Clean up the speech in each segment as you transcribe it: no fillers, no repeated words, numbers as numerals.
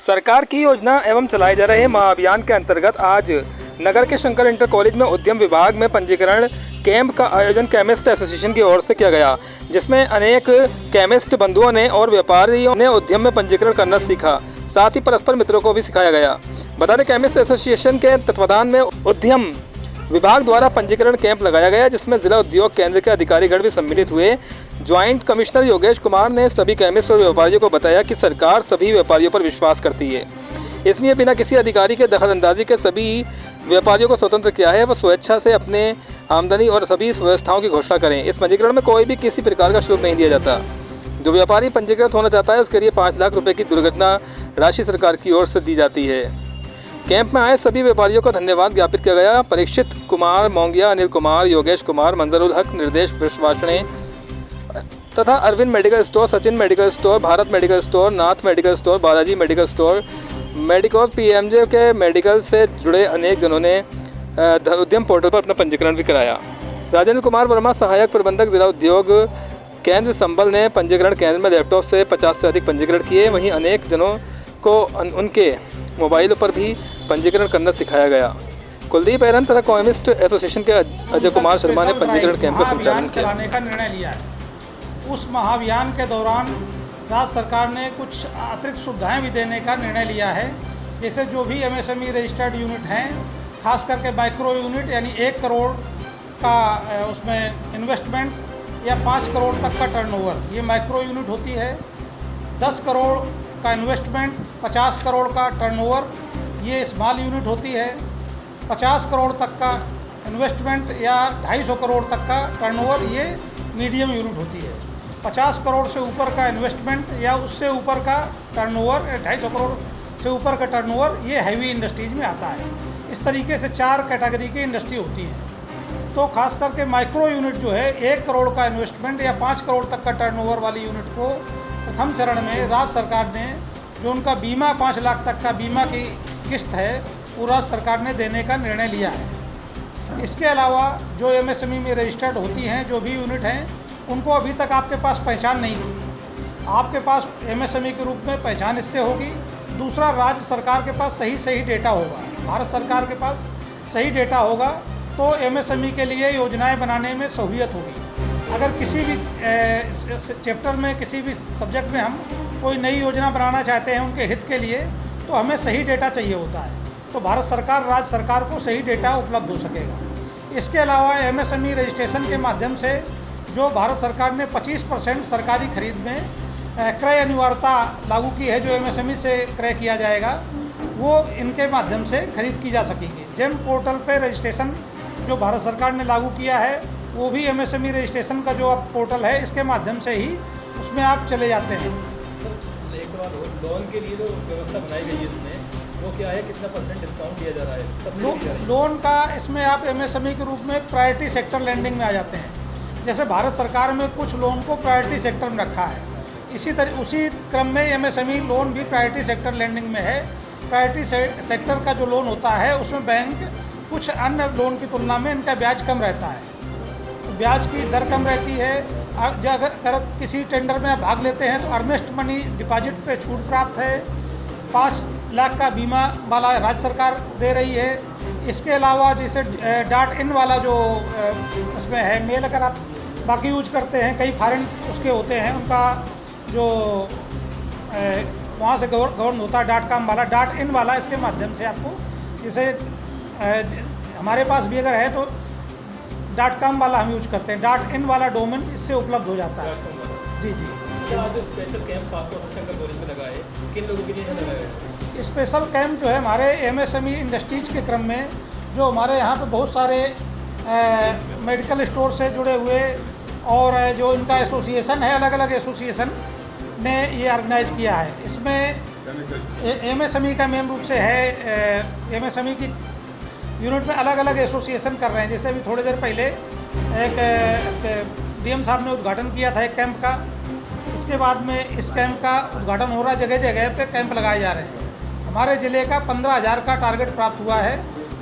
सरकार की योजना एवं चलाए जा रहे महाअभियान के अंतर्गत आज नगर के शंकर इंटर कॉलेज में उद्यम विभाग में पंजीकरण कैंप का आयोजन केमिस्ट एसोसिएशन की ओर से किया गया, जिसमें अनेक केमिस्ट बंधुओं ने और व्यापारियों ने उद्यम में पंजीकरण करना सीखा। साथ ही परस्पर मित्रों को भी सिखाया गया। बता दें, केमिस्ट एसोसिएशन के तत्वाधान में उद्यम विभाग द्वारा पंजीकरण कैंप लगाया गया, जिसमें जिला उद्योग केंद्र के अधिकारीगण भी सम्मिलित हुए। ज्वाइंट कमिश्नर योगेश कुमार ने सभी केमिस्ट और व्यापारियों को बताया कि सरकार सभी व्यापारियों पर विश्वास करती है, इसलिए बिना किसी अधिकारी के दखलंदाजी के सभी व्यापारियों को स्वतंत्र किया है। वह स्वेच्छा से अपने आमदनी और सभी व्यवस्थाओं की घोषणा करें। इस पंजीकरण में कोई भी किसी प्रकार का शुल्क नहीं दिया जाता। जो व्यापारी पंजीकृत होना चाहता है उसके लिए 5 लाख रुपए की दुर्घटना राशि सरकार की ओर से दी जाती है। कैंप में आए सभी व्यापारियों को धन्यवाद ज्ञापित किया गया। परीक्षित कुमार मोंगिया, अनिल कुमार, योगेश कुमार, मंजरुल हक, निर्देश विश्वासने तथा Arvind medical store, Sachin medical store, Bharat medical store, Nath medical store, Balaji medical store, medicos PMJ के मेडिकल से जुड़े अनेक जनों ने उद्यम पोर्टल पर अपना पंजीकरण भी कराया। राजेंद्र कुमार वर्मा, सहायक प्रबंधक जिला उद्योग केंद्र संबल ने पंजीकरण केंद्र में लैपटॉप से 50 से अधिक पंजीकरण किए। वहीं अनेक जनों को उनके मोबाइलों पर भी पंजीकरण करना सिखाया गया। कुलदीप एरन तथा केमिस्ट एसोसिएशन के अजय कुमार शर्मा ने पंजीकरण कैंप का संचालन किया। चलाने का निर्णय लिया है। उस महाअभियान के दौरान राज्य सरकार ने कुछ अतिरिक्त सुविधाएं भी देने का निर्णय लिया है। जैसे जो भी एमएसएमई रजिस्टर्ड यूनिट हैं, खास करके माइक्रो यूनिट यानी 1 करोड़ का उसमें इन्वेस्टमेंट या 5 करोड़ तक का टर्नओवर, ये माइक्रो यूनिट होती है। 10 करोड़ का इन्वेस्टमेंट, 50 करोड़ का टर्नओवर, ये स्मॉल यूनिट होती है। 50 करोड़ तक का इन्वेस्टमेंट या 250 करोड़ तक का टर्नओवर, ये मीडियम यूनिट होती है। 50 करोड़ से ऊपर का इन्वेस्टमेंट या उससे ऊपर का टर्नओवर, 250 करोड़ से ऊपर का टर्नओवर, ये हैवी इंडस्ट्रीज में आता है। इस तरीके से 4 कैटेगरी की इंडस्ट्री होती है। तो खास करके माइक्रो यूनिट जो है 1 करोड़ का इन्वेस्टमेंट या 5 करोड़ तक का टर्नओवर वाली यूनिट को प्रथम चरण में राज्य सरकार ने जो उनका बीमा 5 लाख तक का बीमा की किस्त है, वो राज्य सरकार ने देने का निर्णय लिया है। इसके अलावा जो एमएसएमई में रजिस्टर्ड होती हैं जो भी यूनिट हैं, उनको अभी तक आपके पास पहचान नहीं थी। आपके पास एमएसएमई के रूप में पहचान इससे होगी। दूसरा, राज्य सरकार के पास सही डेटा होगा, भारत सरकार के पास सही डेटा होगा, तो एमएसएमई के लिए योजनाएं बनाने में सहूलियत होगी। अगर किसी भी चैप्टर में, किसी भी सब्जेक्ट में हम कोई नई योजना बनाना चाहते हैं उनके हित के लिए, तो हमें सही डेटा चाहिए होता है। तो भारत सरकार, राज्य सरकार को सही डेटा उपलब्ध हो सकेगा। इसके अलावा एमएसएमई रजिस्ट्रेशन के माध्यम से जो भारत सरकार ने 25% सरकारी खरीद में क्रय अनिवार्यता लागू की है, जो एमएसएमई से क्रय किया जाएगा, वो इनके माध्यम से खरीद की जा सकेगी। जेम पोर्टल पे रजिस्ट्रेशन जो भारत सरकार ने लागू किया है, वो भी एमएसएमई रजिस्ट्रेशन का जो अब पोर्टल है, इसके माध्यम से ही उसमें आप चले जाते हैं। एक बार लोन के लिए जो व्यवस्था बनाई गई है इसमें, वो क्या है, कितना % डिस्काउंट दिया जा रहा है? लोन का इसमें आप एमएसएमई के रूप में प्रायोरिटी सेक्टर लैंडिंग में आ जाते हैं। जैसे भारत सरकार में कुछ लोन को प्रायोरिटी सेक्टर में रखा है, उसी क्रम में एमएसएमई लोन भी प्रायोरिटी सेक्टर लैंडिंग में है। प्रायोरिटी सेक्टर का जो लोन होता है, उसमें बैंक कुछ अन्य लोन की तुलना में इनका ब्याज कम रहता है, ब्याज की दर कम रहती है। अगर किसी टेंडर में आप भाग लेते हैं तो अर्नेस्ट मनी डिपॉजिट पे छूट प्राप्त है। 5 लाख का बीमा वाला राज्य सरकार दे रही है। इसके अलावा जैसे .in वाला जो उसमें है मेल, अगर आप बाकी यूज करते हैं, कई फॉरेन उसके होते हैं, उनका जो वहाँ से गवर्न होता है .com वाला, .in वाला, इसके माध्यम से आपको, जैसे हमारे पास भी अगर है तो .com वाला हम यूज करते हैं, .in वाला डोमेन इससे उपलब्ध हो जाता है। जी। आज स्पेशल कैंप आपको शंकर कॉलेज में लगा है, किन लोगों के लिए लगाया है? स्पेशल कैंप जो है हमारे एमएसएमई इंडस्ट्रीज के क्रम में, जो हमारे यहाँ पे बहुत सारे मेडिकल स्टोर से जुड़े हुए और जो इनका एसोसिएशन है, अलग अलग एसोसिएशन ने ये ऑर्गेनाइज किया है। इसमें एमएसएमई का मेन रूप से है। एमएसएमई की यूनिट में अलग अलग एसोसिएशन कर रहे हैं। जैसे अभी थोड़ी देर पहले एक इसके डीएम साहब ने उद्घाटन किया था एक कैंप का। इसके बाद में इस कैंप का उद्घाटन हो रहा है, जगह जगह पे कैंप लगाए जा रहे हैं। हमारे ज़िले का 15,000 का टारगेट प्राप्त हुआ है,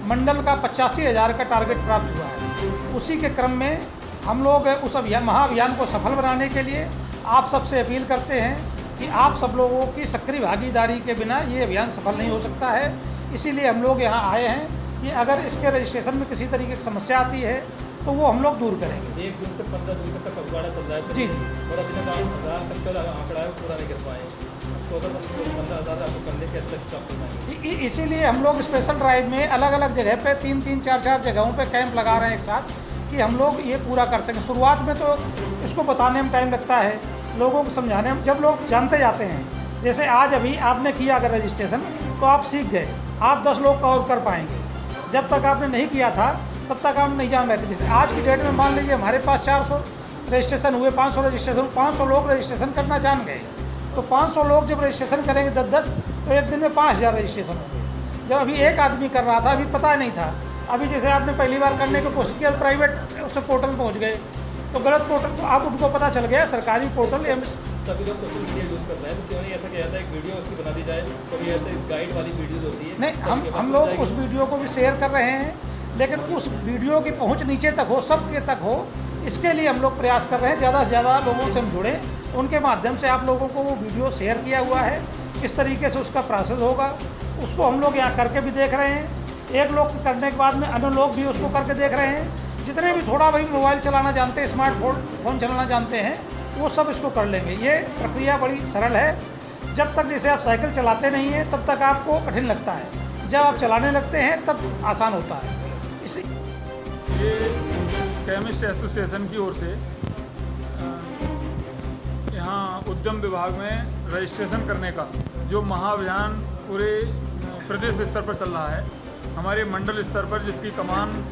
मंडल का 85,000 का टारगेट प्राप्त हुआ है। उसी के क्रम में हम लोग उस महाअभियान को सफल बनाने के लिए आप सबसे अपील करते हैं कि आप सब लोगों की सक्रिय भागीदारी के बिना ये अभियान सफल नहीं हो सकता है। इसीलिए हम लोग यहाँ आए हैं कि अगर इसके रजिस्ट्रेशन में किसी तरीके की समस्या आती है तो वो हम लोग दूर करेंगे। 1 जून से 15 जून तक फगवाड़ा चल रहा है। जी जी। और अभी तक 1000 तक का आंकड़ा है, पूरा नहीं कर पाए। 14-15 आपको करने के तक प्राप्त होना। इसीलिए हम लोग स्पेशल ड्राइव में अलग अलग जगह पे 3-3, 4-4 जगहों पे कैंप लगा रहे हैं एक साथ कि हम लोग ये पूरा कर सकें। शुरुआत में तो इसको बताने में टाइम लगता है, लोगों को समझाने में। जब लोग जानते जाते हैं, जैसे आज अभी आपने किया अगर रजिस्ट्रेशन तो आप सीख गए, आप 10 लोग कवर कर पाएंगे। जब तक आपने नहीं किया था तब तक आप नहीं जान रहे थे। जैसे आज की डेट में मान लीजिए हमारे पास 400 रजिस्ट्रेशन हुए, 500 रजिस्ट्रेशन, 500 लोग रजिस्ट्रेशन करना जान गए। तो 500 लोग जब रजिस्ट्रेशन करेंगे 10-10 तो एक दिन में 5000 रजिस्ट्रेशन होंगे। जब अभी एक आदमी कर रहा था, अभी पता नहीं था। अभी जैसे आपने पहली बार करने की कोशिश किया, प्राइवेट उससे पोर्टल पहुँच गए तो गलत पोर्टल, तो अब उनको पता चल गया सरकारी पोर्टल सभी लोग सोशल मीडिया यूज़ कर रहे हैं, तो क्यों नहीं ऐसा किया जाता है एक वीडियो उसकी बना दी जाए? कभी ऐसे गाइड वाली वीडियोज होती है नहीं, हम लोग उस वीडियो को भी शेयर कर रहे हैं, लेकिन उस वीडियो की पहुंच नीचे तक हो, सबके तक हो, इसके लिए हम लोग प्रयास कर रहे हैं। ज़्यादा से ज़्यादा लोगों से हम जुड़े, उनके माध्यम से आप लोगों को वो वीडियो शेयर किया हुआ है। किस तरीके से उसका प्रोसेस होगा उसको हम लोग यहाँ करके भी देख रहे हैं। एक लोग करने के बाद में अन्य लोग भी उसको करके देख रहे हैं। जितने भी थोड़ा भाई मोबाइल चलाना जानते हैं, स्मार्टफोन चलाना जानते हैं, वो सब इसको कर लेंगे। ये प्रक्रिया बड़ी सरल है। जब तक जैसे आप साइकिल चलाते नहीं हैं तब तक आपको कठिन लगता है, जब आप चलाने लगते हैं तब आसान होता है। इसी ये केमिस्ट एसोसिएशन की ओर से यहाँ उद्यम विभाग में रजिस्ट्रेशन करने का जो महाअभियान पूरे प्रदेश स्तर पर चल रहा है, हमारे मंडल स्तर पर जिसकी कमान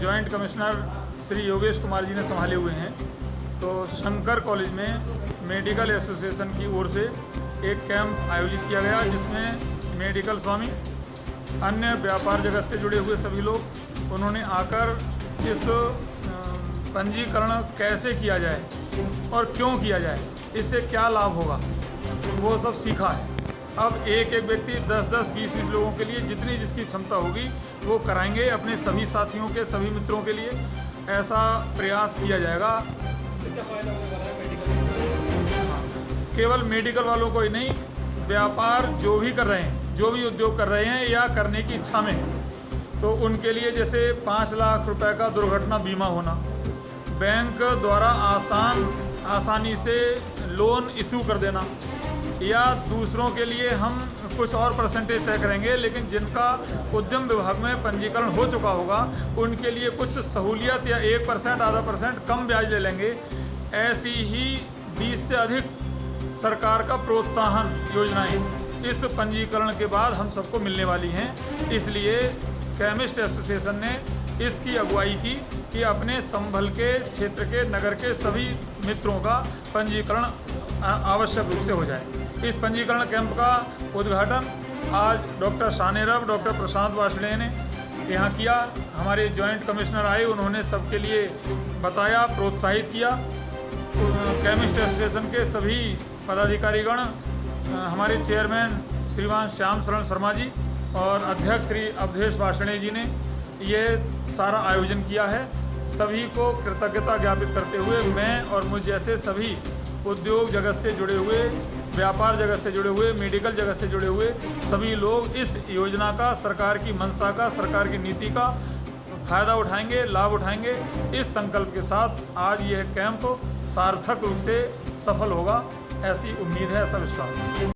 जॉइंट कमिश्नर श्री योगेश कुमार जी ने संभाले हुए हैं, तो शंकर कॉलेज में मेडिकल एसोसिएशन की ओर से एक कैंप आयोजित किया गया, जिसमें मेडिकल स्वामी, अन्य व्यापार जगत से जुड़े हुए सभी लोग, उन्होंने आकर इस पंजीकरण कैसे किया जाए और क्यों किया जाए, इससे क्या लाभ होगा, वो सब सीखा है। अब एक एक व्यक्ति 10-10, 20-20 लोगों के लिए जितनी जिसकी क्षमता होगी वो कराएंगे अपने सभी साथियों के, सभी मित्रों के लिए। ऐसा प्रयास किया जाएगा। क्या फ़ायदा होने वाला है मेडिकल? केवल मेडिकल वालों को ही नहीं, व्यापार जो भी कर रहे हैं, जो भी उद्योग कर रहे हैं या करने की इच्छा में, तो उनके लिए जैसे 5 लाख रुपए का दुर्घटना बीमा होना, बैंक द्वारा आसानी से लोन इशू कर देना, या दूसरों के लिए हम कुछ और परसेंटेज तय करेंगे, लेकिन जिनका उद्यम विभाग में पंजीकरण हो चुका होगा उनके लिए कुछ सहूलियत या 1%, आधा % कम ब्याज ले लेंगे। ऐसी ही 20 से अधिक सरकार का प्रोत्साहन योजनाएं इस पंजीकरण के बाद हम सबको मिलने वाली हैं। इसलिए केमिस्ट एसोसिएशन ने इसकी अगुवाई की कि अपने संभल के क्षेत्र के, नगर के सभी मित्रों का पंजीकरण आवश्यक रूप से हो जाए। इस पंजीकरण कैंप का उद्घाटन आज डॉक्टर शानेरव, डॉक्टर प्रशांत वार्ष्णेय ने यहाँ किया। हमारे जॉइंट कमिश्नर आए, उन्होंने सबके लिए बताया, प्रोत्साहित किया। केमिस्ट एसोसिएशन के सभी पदाधिकारीगण, हमारे चेयरमैन श्रीमान श्याम शरण शर्मा जी और अध्यक्ष श्री अवधेश वार्ष्णेय जी ने ये सारा आयोजन किया है। सभी को कृतज्ञता ज्ञापित करते हुए मैं और मुझ जैसे सभी उद्योग जगत से जुड़े हुए, व्यापार जगत से जुड़े हुए, मेडिकल जगत से जुड़े हुए सभी लोग इस योजना का, सरकार की मंशा का, सरकार की नीति का फ़ायदा उठाएंगे, लाभ उठाएंगे। इस संकल्प के साथ आज यह कैंप सार्थक रूप से सफल होगा, ऐसी उम्मीद है, ऐसा विश्वास है।